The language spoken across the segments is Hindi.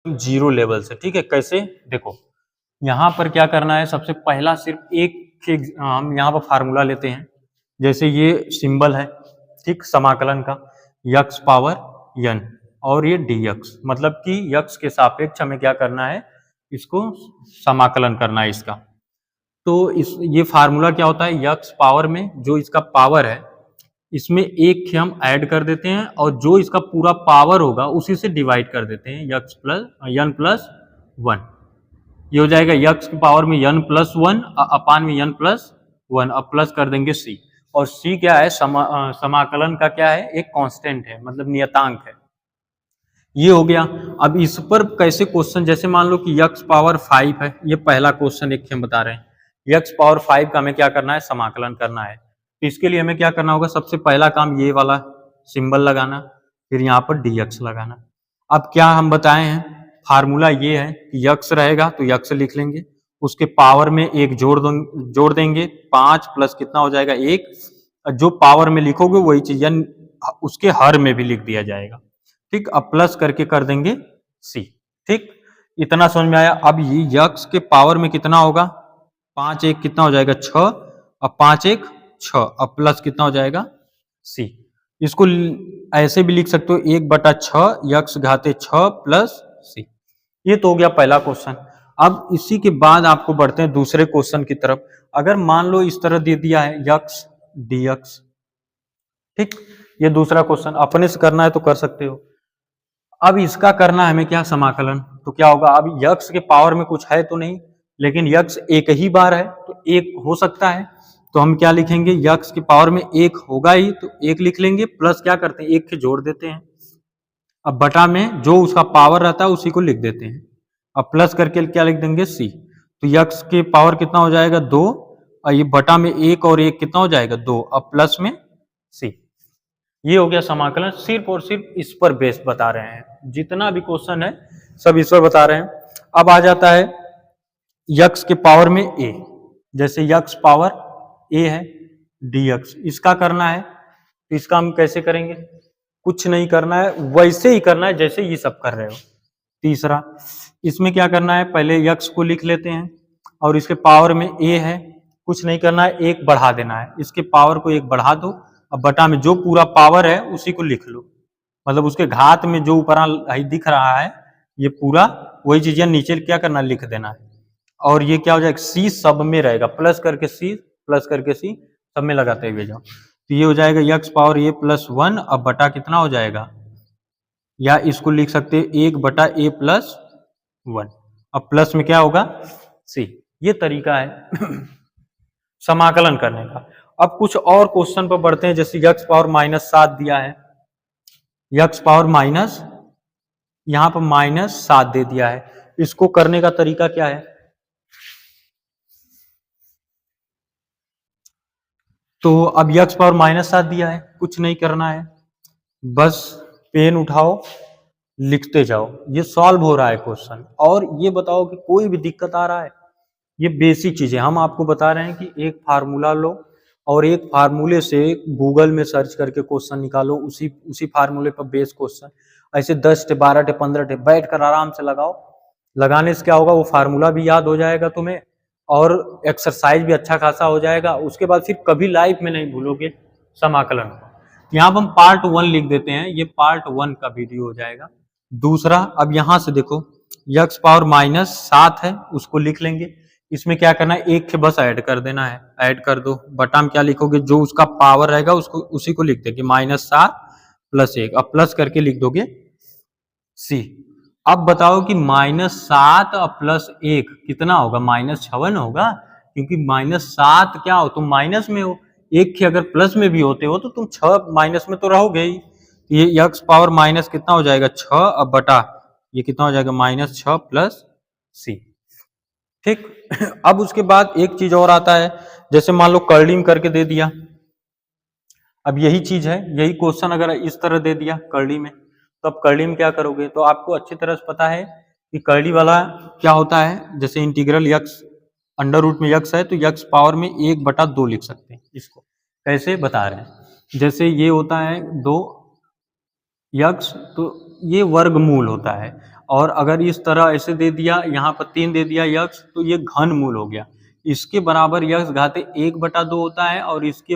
जीरो लेवल से। ठीक है, कैसे देखो, यहाँ पर क्या करना है, सबसे पहला सिर्फ हम यहाँ पर फार्मूला लेते हैं। जैसे ये सिंबल है, ठीक, समाकलन का, यक्स पावर यन, और ये dx, मतलब कि यक्स के सापेक्ष हमें क्या करना है, इसको समाकलन करना है इसका। तो ये फार्मूला क्या होता है, यक्स पावर में जो इसका पावर है इसमें एक हम ऐड कर देते हैं, और जो इसका पूरा पावर होगा उसी से डिवाइड कर देते हैं, यक्स प्लस यन प्लस वन। ये हो जाएगा यक्स की पावर में यन प्लस वन अपान में यन प्लस वन, अब प्लस कर देंगे सी। और सी क्या है, समाकलन का क्या है, एक कांस्टेंट है, मतलब नियतांक है। ये हो गया। अब इस पर कैसे क्वेश्चन, जैसे मान लो कि यक्स पावर 5 है, ये पहला क्वेश्चन एक हम बता रहे हैं, यक्स पावर 5 का हमें क्या करना है, समाकलन करना है। तो इसके लिए हमें क्या करना होगा, सबसे पहला काम ये वाला सिंबल लगाना, फिर यहाँ पर dx लगाना। अब क्या हम बताए हैं, फार्मूला ये है कि यक्स रहेगा तो यक्स लिख लेंगे, उसके पावर में एक जोड़ देंगे, 5 प्लस कितना हो जाएगा 1, जो पावर में लिखोगे वही चीज उसके हर में भी लिख दिया जाएगा। ठीक, अब प्लस करके कर देंगे सी। ठीक, इतना समझ में आया। अब ये यक्स के पावर में कितना होगा, 5 1 कितना हो जाएगा 6, अब 5 1 6, अब प्लस कितना हो जाएगा सी। इसको ऐसे भी लिख सकते हो 1/6 यक्स घाते 6 प्लस सी। ये तो हो गया पहला क्वेश्चन। अब इसी के बाद आपको बढ़ते हैं दूसरे क्वेश्चन की तरफ। अगर मान लो इस तरह दे दिया है यक्स dx, ठीक, ये दूसरा क्वेश्चन, अपने से करना है तो कर सकते हो। अब इसका करना है हमें क्या, समाकलन। तो क्या होगा, अब यक्स के पावर में कुछ है तो नहीं, लेकिन यक्स एक ही बार है तो एक हो सकता है, तो हम क्या लिखेंगे, यक्स की पावर में एक होगा ही तो एक लिख लेंगे, प्लस क्या करते हैं, एक के जोड़ देते हैं, अब बटा में जो उसका पावर रहता है उसी को लिख देते हैं, अब प्लस करके क्या लिख देंगे सी। तो यक्स के पावर कितना हो जाएगा 2, और ये बटा में एक और एक कितना हो जाएगा 2, अब प्लस में सी। ये हो गया समाकलन। सिर्फ और सिर्फ इस पर बेस बता रहे हैं, जितना भी क्वेश्चन है सब इस पर बता रहे हैं। अब आ जाता है यक्स के पावर में ए, जैसे यक्स पावर ए है dx, इसका करना है, तो इसका हम कैसे करेंगे, कुछ नहीं करना है, वैसे ही करना है जैसे ये सब कर रहे हो। तीसरा, इसमें क्या करना है, पहले यक्स को लिख लेते हैं, और इसके पावर में ए है, कुछ नहीं करना है, एक बढ़ा देना है, इसके पावर को एक बढ़ा दो, अब बटा में जो पूरा पावर है उसी को लिख लो, मतलब उसके घात में जो ऊपर दिख रहा है ये पूरा वही चीजें नीचे क्या करना, लिख देना है। और ये क्या हो जाएगा, सी सब में रहेगा, प्लस करके सी, प्लस करके सी, सब में लगाते हुए जाओ। तो ये हो जाएगा यक्स पावर ए प्लस 1, अब बटा कितना हो जाएगा, या इसको लिख सकते हैं 1/a+1, अब प्लस में क्या होगा सी। ये तरीका है समाकलन करने का। अब कुछ और क्वेश्चन पर बढ़ते हैं, जैसे यक्स पावर -7 दिया है, यक्स पावर माइनस, यहां पर -7 दे दिया है, इसको करने का तरीका क्या है, तो अब यक्स पावर -7 दिया है, कुछ नहीं करना है, बस पेन उठाओ लिखते जाओ, ये सॉल्व हो रहा है क्वेश्चन। और ये बताओ कि कोई भी दिक्कत आ रहा है, ये बेसिक चीजें हम आपको बता रहे हैं कि एक फार्मूला लो और एक फार्मूले से गूगल में सर्च करके क्वेश्चन निकालो, उसी फार्मूले पर बेस क्वेश्चन, ऐसे 10 टे 12 टे 15 टे बैठ कर आराम से लगाओ। लगाने से क्या होगा, वो फार्मूला भी याद हो जाएगा तुम्हें, और एक्सरसाइज भी अच्छा खासा हो जाएगा। उसके बाद फिर कभी लाइफ में नहीं भूलोगे समाकलन को। यहाँ पर हम पार्ट 1 लिख देते हैं, ये पार्ट 1 का वीडियो हो जाएगा। दूसरा, अब यहां से देखो यक्स पावर -7 है, उसको लिख लेंगे, इसमें क्या करना है, एक के बस ऐड कर देना है, ऐड कर दो, बटा में क्या लिखोगे, जो उसका पावर रहेगा उसको उसी को लिख देंगे, -7 + 1, अब प्लस करके लिख दोगे सी। अब बताओ कि -7 + 1 कितना होगा, -56 होगा, क्योंकि -7 क्या हो, तुम माइनस में हो, एक के अगर प्लस में भी होते हो तो तुम 6 माइनस में तो रहोगे ही। ये यक्स पावर माइनस कितना हो जाएगा 6, अब बटा ये कितना हो जाएगा -6 + सी। ठीक अब उसके बाद एक चीज और आता है, जैसे मान लो कर्लिंग करके दे दिया, अब यही चीज है, यही क्वेश्चन अगर इस तरह दे दिया कर्ली में, तो अब कर्ली में क्या करोगे, तो आपको अच्छी तरह से पता है कि कर्ली वाला क्या होता है, जैसे इंटीग्रल यक्स अंडर रूट में यक्स है तो यक्स पावर में 1/2 लिख सकते हैं, इसको कैसे बता रहे हैं, जैसे ये होता है 2 यक्स, तो ये वर्गमूल होता है, और अगर इस तरह ऐसे दे दिया, यहाँ पर 3 दे दिया यक्स, तो ये घन मूल हो गया। इसके बराबर यक्स घाते 1/2 होता है और इसके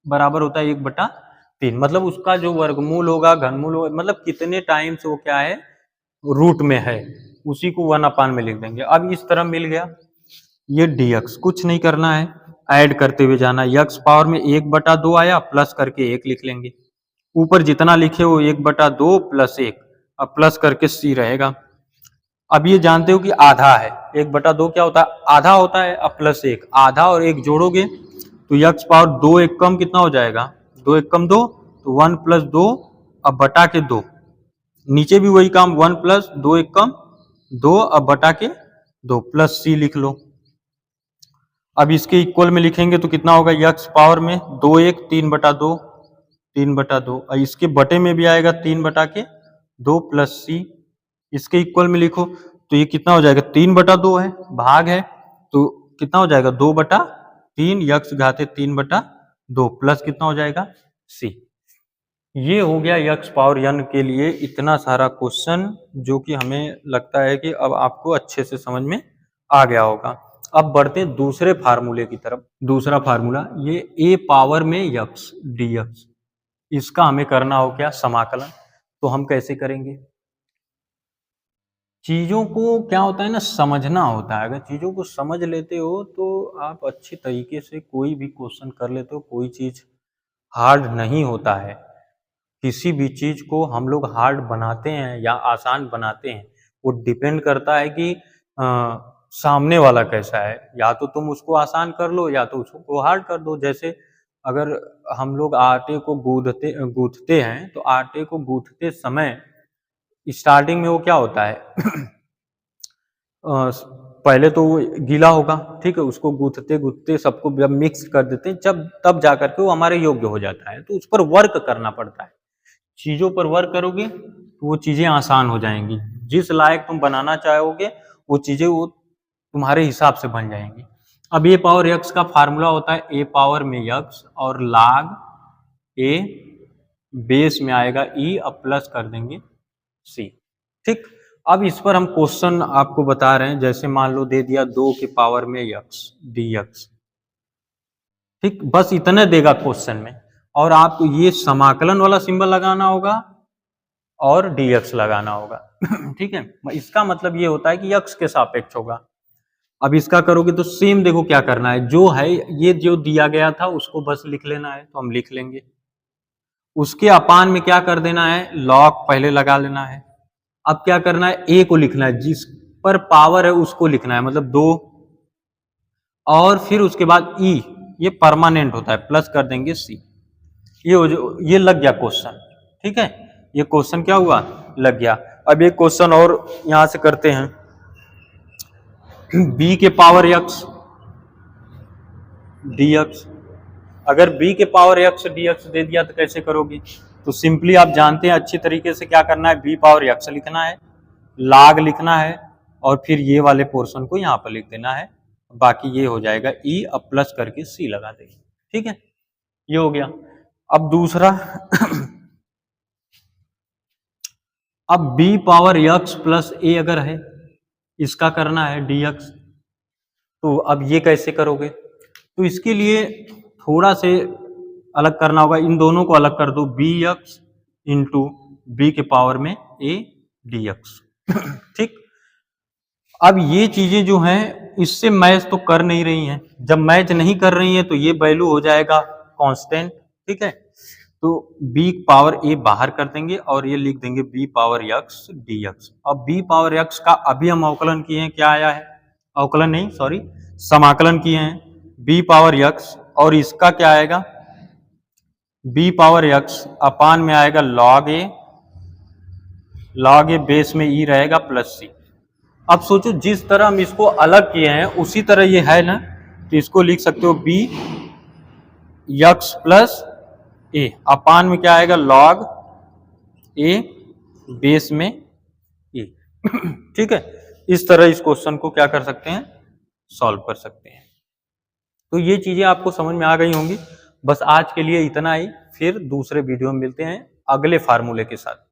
बराबर होता है 1/3। मतलब उसका जो वर्गमूल होगा, घनमूल होगा, मतलब कितने टाइम से वो क्या है, रूट में है, उसी को 1/, में लिख देंगे। अब इस तरह मिल गया ये dx, कुछ नहीं करना है, ऐड करते हुए जाना। यक्स पावर में 1/2 आया, प्लस करके 1 लिख लेंगे। ऊपर जितना लिखे वो 1/2 प्लस 1, अब प्लस करके c रहेगा। अब ये जानते हो कि आधा है, 1/2 क्या होता है, आधा होता है। अब प्लस 1, आधा और 1 जोड़ोगे तो यक्स पावर 2 1 कम कितना हो जाएगा, 2 1 कम 2, तो 1 + 2, अब बटा के 2, नीचे भी वही काम, 1 + 2 1 कम 2, अब बटा के 2, प्लस c लिख लो। अब इसके इक्वल में लिखेंगे तो कितना होगा, यक्स पावर में 2 1 3/2, 3/2, और इसके बटे में भी आएगा 3/2 प्लस c। इसके इक्वल में लिखो तो ये कितना हो जाएगा, 3/2 है, भाग है तो कितना हो जाएगा, 2/3, यक्स घाते 3/2 प्लस कितना हो जाएगा, c। ये हो गया यक्स पावर n के लिए इतना सारा क्वेश्चन, जो कि हमें लगता है कि अब आपको अच्छे से समझ में आ गया होगा। अब बढ़ते हैं दूसरे फार्मूले की तरफ। दूसरा फार्मूला ये a पावर में यक्स dx, इसका हमें करना हो क्या, समाकलन। तो हम कैसे करेंगे, चीजों को क्या होता है ना, समझना होता है। अगर चीजों को समझ लेते हो तो आप अच्छी तरीके से कोई भी क्वेश्चन कर लेते हो, कोई चीज हार्ड नहीं होता है। किसी भी चीज को हम लोग हार्ड बनाते हैं या आसान बनाते हैं, वो डिपेंड करता है कि सामने वाला कैसा है। या तो तुम उसको आसान कर लो या तो उसको हार्ड कर दो। जैसे अगर हम लोग आटे को गूंथते हैं तो आटे को गूंथते समय स्टार्टिंग में वो क्या होता है पहले तो वो गीला होगा, ठीक है, उसको गूंथते गूंथते सबको जब मिक्स कर देते हैं, जब तब जाकर के वो हमारे योग्य हो जाता है। तो उस पर वर्क करना पड़ता है। चीजों पर वर्क करोगे तो वो चीजें आसान हो जाएंगी। जिस लायक तुम बनाना चाहोगे वो चीजें वो तुम्हारे हिसाब से बन जाएंगी। अब ए पावर यक्स का फार्मूला होता है ए पावर में यक्स और log ए बेस में आएगा ई, अब प्लस कर देंगे सी। ठीक, अब इस पर हम क्वेश्चन आपको बता रहे हैं। जैसे मान लो दे दिया 2 के पावर में यक्स dx, ठीक, बस इतने देगा क्वेश्चन में, और आपको ये समाकलन वाला सिंबल लगाना होगा और dx लगाना होगा। ठीक है, इसका मतलब ये होता है कि x के सापेक्ष होगा। अब इसका करोगे तो सेम देखो क्या करना है, जो है ये जो दिया गया था उसको बस लिख लेना है, तो हम लिख लेंगे। उसके अपान में क्या कर देना है, log पहले लगा लेना है। अब क्या करना है, a को लिखना है, जिस पर पावर है उसको लिखना है, मतलब 2, और फिर उसके बाद e, ये परमानेंट होता है, प्लस कर देंगे c। ये लग गया क्वेश्चन। ठीक है, ये क्वेश्चन क्या हुआ, लग गया। अब एक क्वेश्चन और यहां से करते हैं, b के पावर x dx। अगर b के पावर x dx दे दिया तो कैसे करोगे, तो सिंपली आप जानते हैं अच्छी तरीके से क्या करना है, b पावर x लिखना है, log लिखना है, और फिर ये वाले पोर्शन को यहाँ पर लिख देना है। बाकी ये हो जाएगा e, अब प्लस करके c लगा देंगे। ठीक है, ये हो गया। अब दूसरा अब b power x plus a अगर है, इसका करना है dx। तो अब ये कैसे करोगे, तो इसके लिए थोड़ा से अलग करना होगा, इन दोनों को अलग कर दो, bx इंटू बी के पावर में a dx। ठीक, अब ये चीजें जो हैं इससे मैच तो कर नहीं रही हैं। जब मैच नहीं कर रही हैं तो ये वैल्यू हो जाएगा कांस्टेंट। ठीक है, तो b पावर a बाहर कर देंगे और ये लिख देंगे b पावर x dx। अब b पावर x का अभी हम अवकलन किए हैं, क्या आया है, अवकलन नहीं सॉरी समाकलन किए हैं, b पावर x, और इसका क्या आएगा, b पावर x अपान में आएगा log a बेस में e रहेगा प्लस c। अब सोचो जिस तरह हम इसको अलग किए हैं उसी तरह ये है ना, तो इसको लिख सकते हो b x प्लस a अपान में क्या आएगा, log a बेस में e। ठीक है, इस तरह इस क्वेश्चन को क्या कर सकते हैं, सॉल्व कर सकते हैं। तो ये चीजें आपको समझ में आ गई होंगी। बस आज के लिए इतना ही, फिर दूसरे वीडियो में मिलते हैं अगले फार्मूले के साथ।